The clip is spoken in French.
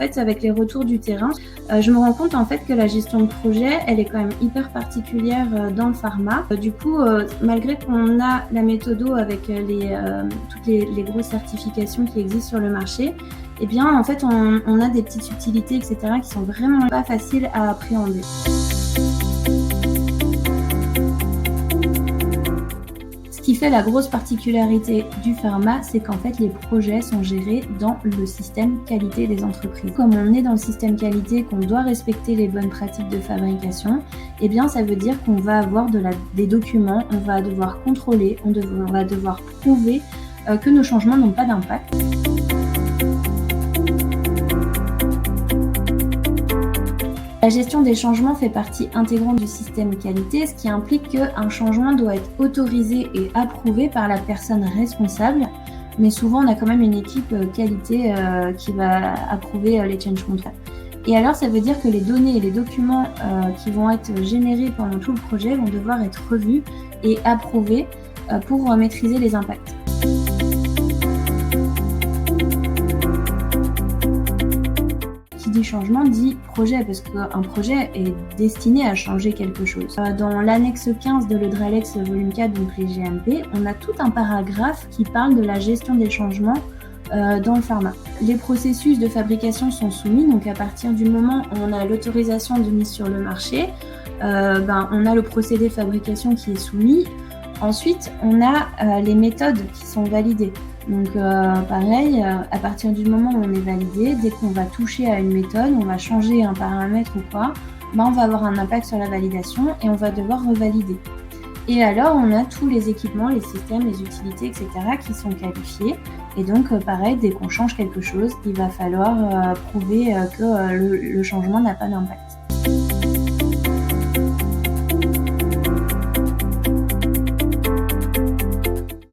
fait, avec les retours du terrain, je me rends compte en fait que la gestion de projet, elle est quand même hyper particulière dans le pharma. Du coup, malgré qu'on a la méthodo avec toutes les grosses certifications qui existent sur le marché, eh bien, en fait, on a des petites subtilités, etc., qui sont vraiment pas faciles à appréhender. Ce qui fait la grosse particularité du pharma, c'est qu'en fait, les projets sont gérés dans le système qualité des entreprises. Comme on est dans le système qualité, qu'on doit respecter les bonnes pratiques de fabrication, eh bien, ça veut dire qu'on va avoir des documents, on va devoir contrôler, on va devoir prouver que nos changements n'ont pas d'impact. La gestion des changements fait partie intégrante du système qualité, ce qui implique qu'un changement doit être autorisé et approuvé par la personne responsable. Mais souvent, on a quand même une équipe qualité qui va approuver les change control. Et alors, ça veut dire que les données et les documents qui vont être générés pendant tout le projet vont devoir être revus et approuvés pour maîtriser les impacts. Qui dit changement dit projet, parce qu'un projet est destiné à changer quelque chose. Dans l'annexe 15 de l'EUDRALEX volume 4, donc les GMP, on a tout un paragraphe qui parle de la gestion des changements dans le pharma. Les processus de fabrication sont soumis, donc à partir du moment où on a l'autorisation de mise sur le marché, on a le procédé de fabrication qui est soumis. Ensuite, on a les méthodes qui sont validées. Donc pareil, à partir du moment où on est validé, dès qu'on va toucher à une méthode, on va changer un paramètre ou quoi, on va avoir un impact sur la validation et on va devoir revalider. Et alors, on a tous les équipements, les systèmes, les utilités, etc. qui sont qualifiés. Et donc, pareil, dès qu'on change quelque chose, il va falloir prouver que le changement n'a pas d'impact.